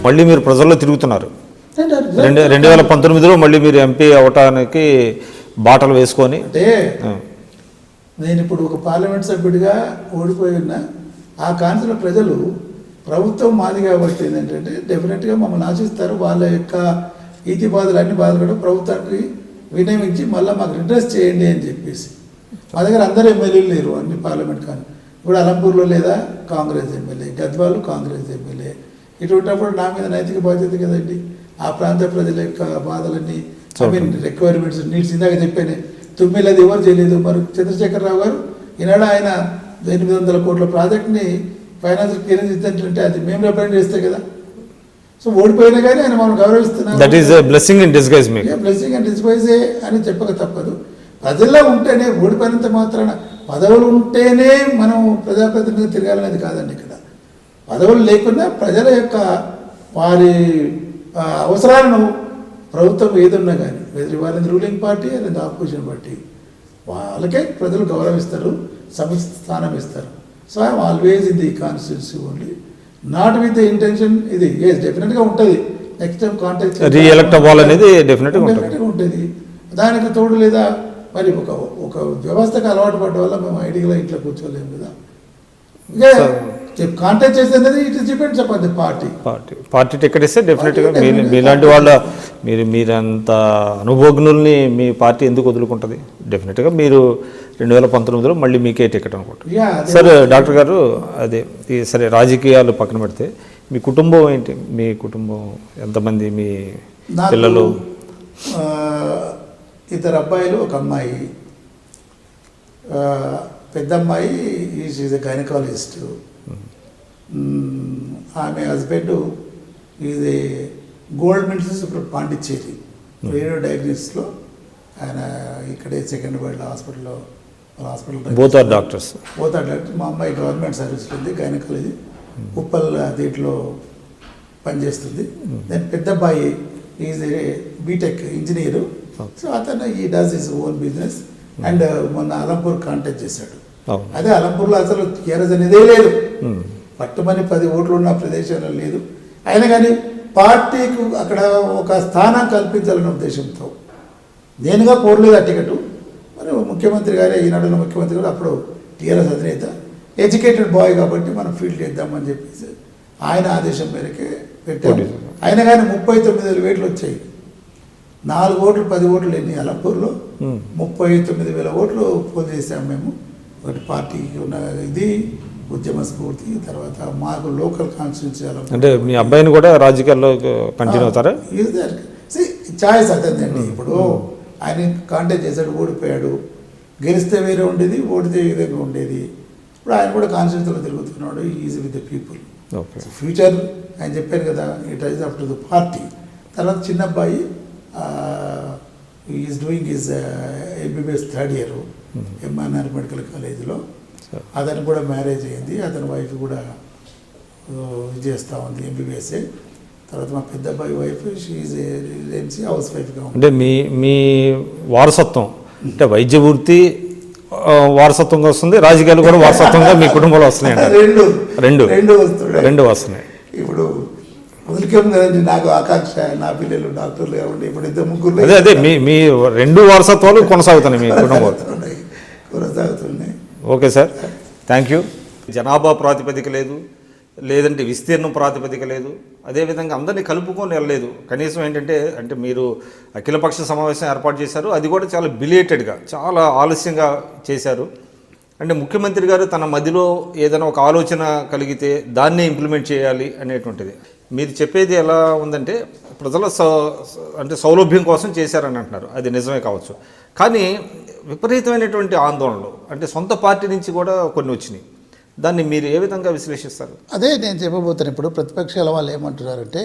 మళ్ళీ మీరు ప్రజల్లో తిరుగుతున్నారు. 2019లో మళ్ళీ మీరు ఎంపీ అవటానికి బాటలు వేసుకొని. అంటే నేను ఇప్పుడు ఒక పార్లమెంట్ సభ్యుడిగా ఓడిపోయి ఉన్నా ఆ కాన్సులో ప్రజలు ప్రభుత్వం మాది కాబట్టి ఏంటంటే డెఫినెట్గా మమ్మల్ని ఆశిస్తారు. వాళ్ళ యొక్క ఈతి బాధలు అన్ని బాధలు కూడా ప్రభుత్వానికి వినియోగించి మళ్ళీ మాకు రిడ్రెస్ చేయండి అని చెప్పేసి. మా దగ్గర అందరూ ఎమ్మెల్యేలు లేరు అన్ని పార్లమెంట్ కానీ. ఇప్పుడు అలంపూర్లో లేదా కాంగ్రెస్ ఎమ్మెల్యే, గద్వాలు కాంగ్రెస్ ఎమ్మెల్యే. ఇటువంటిప్పుడు నా మీద నైతిక బాధ్యత కదండి. ఆ ప్రాంత ప్రజల యొక్క బాధలన్నీ రిక్వైర్మెంట్స్ నీడ్స్ ఇందాక చెప్పాను. తుమ్మిలది ఎవరు చేయలేదు. మరి చంద్రశేఖరరావు గారు ఈనాడు ఆయన 800 కోట్ల ప్రాజెక్ట్ని ఫైనాన్షియల్ క్లియరెన్స్ ఇద్దంటే అది మేము రిప్రజెంట్ చేస్తే కదా. సో ఓడిపోయినా కానీ ఆయన మనం గౌరవిస్తున్నాం. That is blessing in disguise. Blessing and డిస్గైజే అని చెప్పక తప్పదు. ప్రజల్లో ఉంటేనే, ఓడిపోయినంత మాత్రాన పదవులు ఉంటేనే మనం ప్రజాప్రతినిధిగా తిరగాలనేది కాదండి. ఇక్కడ పదవులు లేకుండా ప్రజల యొక్క వారి అవసరాలను ప్రభుత్వం ఏదున్నా కానీ వాళ్ళని రూలింగ్ పార్టీ లేదా ఆపోజిషన్ పార్టీ వాళ్ళకే ప్రజలు గౌరవిస్తారు, సముచిత స్థానం ఇస్తారు. So I'm always in the constituency only, not with the intention. ఇది డెఫినెట్గా ఉంటుంది. నెక్స్ట్ టైం కాంటాక్ట్ రీఎలెక్ట్ అవ్వాలనేది డెఫినెట్గా ఉంటుంది. దానికి తోడు లేదా మరి ఒక వ్యవస్థకు అలవాటు పడ్డ వల్ల మేము ఐడియాలో ఇంట్లో కూర్చోలేము కదా. ఇంకా కాంటాక్ట్ చేసేది it depends upon the party ticket ఇస్తే డెఫినెట్గా మీలాంటి వాళ్ళ మీరంత అనుభవజ్ఞుల్ని మీ పార్టీ ఎందుకు వదులుకుంటుంది? డెఫినెట్గా మీరు 2019లో మళ్ళీ మీకే టికెట్ అనుకుంటారు. సరే డాక్టర్ గారు, అదే సరే రాజకీయాలు పక్కన పెడితే మీ కుటుంబం ఏంటి? మీ కుటుంబం ఎంతమంది? మీ పిల్లలు? 2 అబ్బాయిలు, 1 అమ్మాయి. పెద్ద అమ్మాయి ఈజ్ ఎ గైనకాలజిస్ట్. ఆమె హస్బెండ్ ఇది గోల్డ్ మెడలిస్ట్ ఇప్పుడు పాండిచ్చేరి రేడియో డయాగ్నోసిస్లో. ఆయన ఇక్కడే second world hospital both are doctors. మా అమ్మాయి గవర్నమెంట్ సర్వీస్లో ఉంది, గైనకాలజీ ఉప్పల్ దీంట్లో పనిచేస్తుంది. దెన్ పెద్ద అబ్బాయి is a BTech engineer. So అతను ఈ does his own business. And మొన్న అలంపూర్ కాంటాక్ట్ చేశాడు. అదే అలంపూర్లో అసలు టీఆర్ఎస్ అనేదే లేదు. పట్టుమని 10 ఓట్లు ఉన్న ప్రదేశంలో లేదు. అయినా కానీ పార్టీకి అక్కడ ఒక స్థానం కల్పించాలనే ఉద్దేశంతో నేనుగా కోరలేదు ఆ టికెట్. మరి ముఖ్యమంత్రి గారే, ఈనాడులో ముఖ్యమంత్రి గారు అప్పుడు టీఆర్ఎస్ అధినేత, ఎడ్యుకేటెడ్ బాయ్ కాబట్టి మనం ఫీల్డ్ చేద్దామని చెప్పేసి ఆయన ఆదేశం మేరకే పెట్టాము. అయినా కానీ 39,000 ఓట్లు వచ్చాయి. 4 ఓట్లు 10 ఓట్లు లేని అలంపూర్లో 39,000 ఓట్లు పోల్ చేసాము మేము. ఒకటి పార్టీకి ఉన్న ఇది ఉద్యమ స్ఫూర్తి, తర్వాత మాకు లోకల్ కాన్స్టిట్యూన్సీ. అంటే మీ అబ్బాయిని కూడా రాజకీయాల్లో కంటిన్యూ అవుతారా? ఛాయిస్ అదండి. ఇప్పుడు ఆయన కాంటాక్ట్ చేశాడు, ఓడిపోయాడు. గెలిస్తే వేరే ఉండేది, ఓడితే ఈ విధంగా ఉండేది. ఇప్పుడు ఆయన కూడా కాన్స్టిట్యూన్సీలో తిరుగుతున్నాడు. Easy with the people. Future ఆయన చెప్పారు కదా, it is up to the party. తర్వాత చిన్న అబ్బాయి is doing is MBBS 3rd year MRR medical కాలేజీలో. అతను కూడా మ్యారేజ్ అయింది. అతని వైఫ్ కూడా చేస్తూ ఉంది ఎంబీబీఎస్ఏ. తర్వాత మా పెద్ద అబ్బాయి వైఫ్ షీఈ్ రెసిడెన్సీ హౌస్ వైఫ్గా ఉంది. అంటే మీ వారసత్వం అంటే వైద్య వృత్తి వారసత్వంగా వస్తుంది, రాజకీయాలు కూడా వారసత్వంగా మీ కుటుంబంలో వస్తున్నాయి. రెండు వస్తున్నాయి. ఇప్పుడు వదిలికేము కదండి, నాకు ఆకాంక్ష, నా పిల్లలు డాక్టర్లు కాబట్టి ఇప్పుడు 2 అదే మీ 2 వారసత్వాలు కొనసాగుతున్నాయి మీ కుటుంబంలో. కొనసాగుతున్నాయి. Okay sir, thank you. జనాభా ప్రాతిపదిక లేదు, లేదంటే విస్తీర్ణం ప్రాతిపదిక లేదు, అదేవిధంగా అందరినీ కలుపుకొని వెళ్ళలేదు. కనీసం ఏంటంటే మీరు అఖిలపక్ష సమావేశం ఏర్పాటు చేశారు, అది కూడా చాలా బిలేటెడ్గా, చాలా ఆలస్యంగా చేశారు. అంటే ముఖ్యమంత్రి గారు తన మధ్యలో ఏదైనా ఒక ఆలోచన కలిగితే దాన్నే ఇంప్లిమెంట్ చేయాలి అనేటువంటిది. మీరు చెప్పేది ఎలా ఉందంటే ప్రజల సౌలభ్యం కోసం చేశారని అంటున్నారు, అది నిజమే కావచ్చు. కానీ విపరీతమైనటువంటి ఆందోళనలు అంటే సొంత పార్టీ నుంచి కూడా కొన్ని వచ్చినాయి. దాన్ని మీరు ఏ విధంగా విశ్లేషిస్తారు? అదే నేను చెప్పబోతాను. ఇప్పుడు ప్రతిపక్షాల వాళ్ళు ఏమంటున్నారంటే